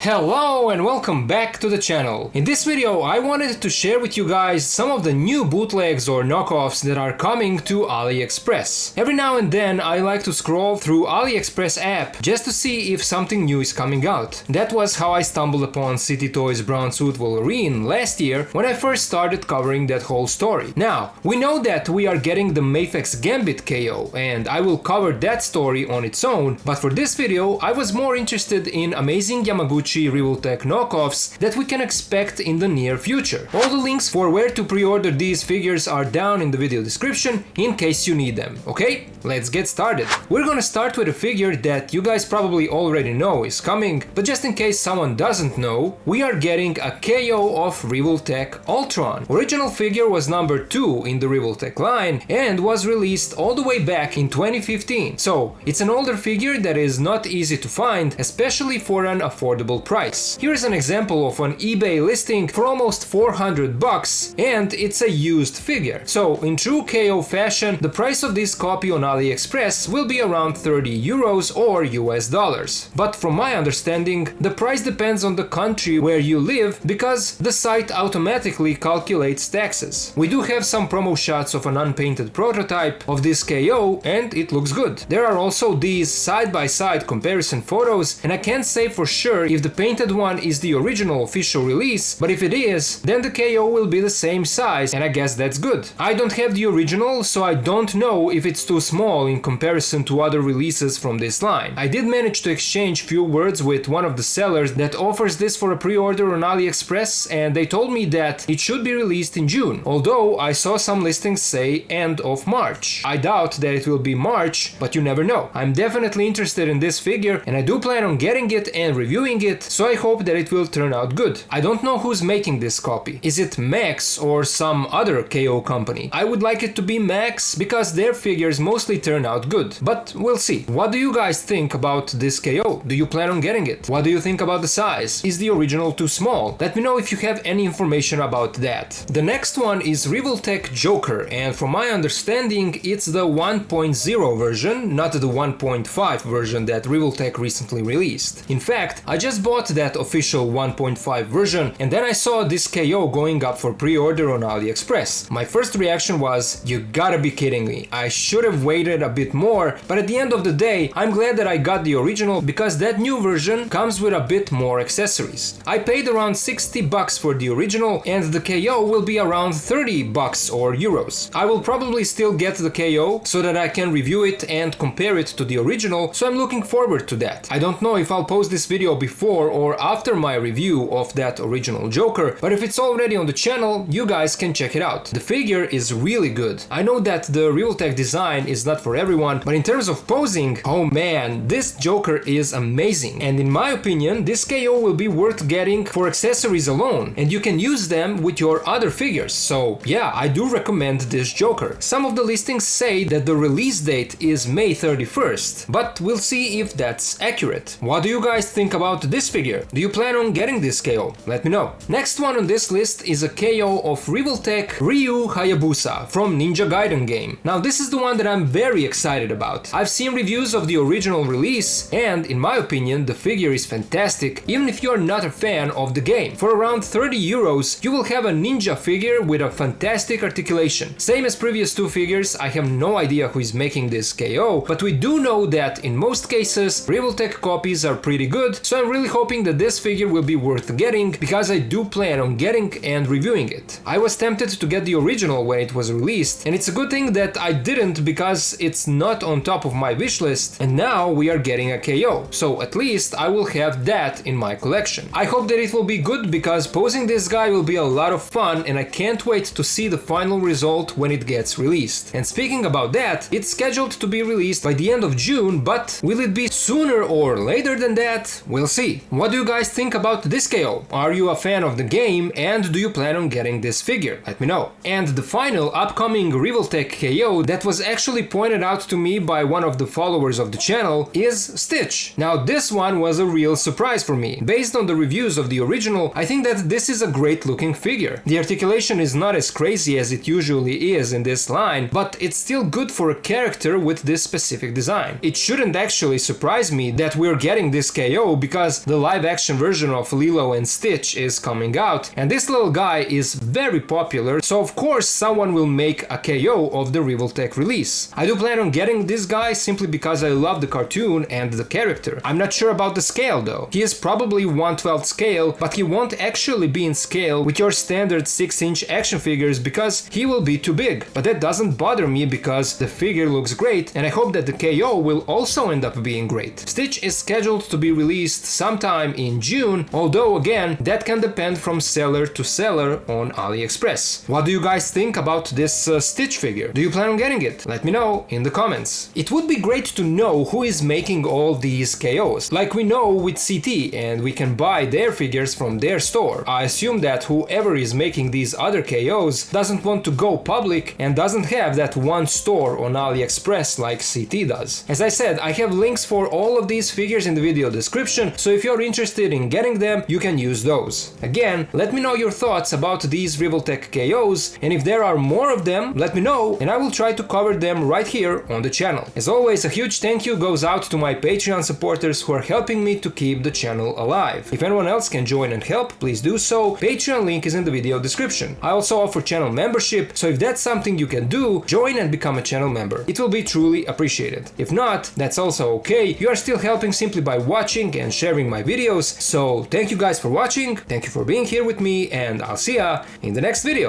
Hello and welcome back to the channel. In this video I wanted to share with you guys some of the new bootlegs or knockoffs that are coming to AliExpress. Every now and then I like to scroll through AliExpress app just to see if something new is coming out. That was how I stumbled upon City Toys Brown Suit Wolverine last year when I first started covering that whole story. Now, we know that we are getting the Mafex Gambit KO and I will cover that story on its own, but for this video I was more interested in amazing Yamaguchi Revoltech knockoffs that we can expect in the near future. All the links for where to pre-order these figures are down in the video description in case you need them, okay? Let's get started. We're gonna start with a figure that you guys probably already know is coming, but just in case someone doesn't know, we are getting a KO of Revoltech Ultron. Original figure was number 2 in the Revoltech line and was released all the way back in 2015, so it's an older figure that is not easy to find, especially for an affordable price. Here's an example of an eBay listing for almost 400 bucks and it's a used figure. So in true KO fashion, the price of this copy on AliExpress will be around 30 euros or US dollars. But from my understanding, the price depends on the country where you live because the site automatically calculates taxes. We do have some promo shots of an unpainted prototype of this KO and it looks good. There are also these side-by-side comparison photos and I can't say for sure if the painted one is the original official release, but if it is, then the KO will be the same size and I guess that's good. I don't have the original, so I don't know if it's too small in comparison to other releases from this line. I did manage to exchange few words with one of the sellers that offers this for a pre-order on AliExpress and they told me that it should be released in June, although I saw some listings say end of March. I doubt that it will be March, but you never know. I'm definitely interested in this figure and I do plan on getting it and reviewing it, so I hope that it will turn out good. I don't know who's making this copy. Is it Max or some other KO company? I would like it to be Max because their figures mostly turn out good, but we'll see. What do you guys think about this KO? Do you plan on getting it? What do you think about the size? Is the original too small? Let me know if you have any information about that. The next one is Revoltech Joker, and from my understanding it's the 1.0 version, not the 1.5 version that Revoltech recently released. In fact, I just bought that official 1.5 version and then I saw this KO going up for pre-order on AliExpress. My first reaction was, you gotta be kidding me. I should have waited a bit more, but at the end of the day, I'm glad that I got the original because that new version comes with a bit more accessories. I paid around 60 bucks for the original and the KO will be around 30 bucks or euros. I will probably still get the KO so that I can review it and compare it to the original, so I'm looking forward to that. I don't know if I'll post this video before or after my review of that original Joker, but if it's already on the channel, you guys can check it out. The figure is really good. I know that the Revoltech design is not for everyone, but in terms of posing, oh man, this Joker is amazing. And in my opinion, this KO will be worth getting for accessories alone, and you can use them with your other figures. So yeah, I do recommend this Joker. Some of the listings say that the release date is May 31st, but we'll see if that's accurate. What do you guys think about this figure? Do you plan on getting this KO? Let me know. Next one on this list is a KO of Revoltech Ryu Hayabusa from Ninja Gaiden game. Now this is the one that I'm very excited about. I've seen reviews of the original release and in my opinion the figure is fantastic even if you're not a fan of the game. For around 30 euros you will have a ninja figure with a fantastic articulation. Same as previous two figures, I have no idea who is making this KO, but we do know that in most cases Revoltech copies are pretty good, so I'm really hoping that this figure will be worth getting because I do plan on getting and reviewing it. I was tempted to get the original when it was released and it's a good thing that I didn't because it's not on top of my wish list and now we are getting a KO, so at least I will have that in my collection. I hope that it will be good because posing this guy will be a lot of fun and I can't wait to see the final result when it gets released. And speaking about that, it's scheduled to be released by the end of June, but will it be sooner or later than that? We'll see. What do you guys think about this KO? Are you a fan of the game and do you plan on getting this figure? Let me know. And the final upcoming Revoltech KO that was actually pointed out to me by one of the followers of the channel is Stitch. Now this one was a real surprise for me. Based on the reviews of the original, I think that this is a great looking figure. The articulation is not as crazy as it usually is in this line, but it's still good for a character with this specific design. It shouldn't actually surprise me that we're getting this KO because the live action version of Lilo and Stitch is coming out, and this little guy is very popular, so of course someone will make a KO of the Revoltech release. I do plan on getting this guy simply because I love the cartoon and the character. I'm not sure about the scale though. He is probably 1/12 scale, but he won't actually be in scale with your standard 6-inch action figures because he will be too big. But that doesn't bother me because the figure looks great, and I hope that the KO will also end up being great. Stitch is scheduled to be released sometime in June, although again that can depend from seller to seller on AliExpress. What do you guys think about this Stitch figure? Do you plan on getting it? Let me know in the comments. It would be great to know who is making all these KOs. Like we know with CT, and we can buy their figures from their store. I assume that whoever is making these other KOs doesn't want to go public and doesn't have that one store on AliExpress like CT does. As I said, I have links for all of these figures in the video description, so if you're interested in getting them, you can use those. Again, let me know your thoughts about these Revoltech KOs, and if there are more of them, let me know and I will try to cover them right here on the channel. As always, a huge thank you goes out to my Patreon supporters who are helping me to keep the channel alive. If anyone else can join and help, please do so. Patreon link is in the video description. I also offer channel membership, so if that's something you can do, join and become a channel member. It will be truly appreciated. If not, that's also okay. You are still helping simply by watching and sharing my videos. So thank you guys for watching, thank you for being here with me, and I'll see ya in the next video.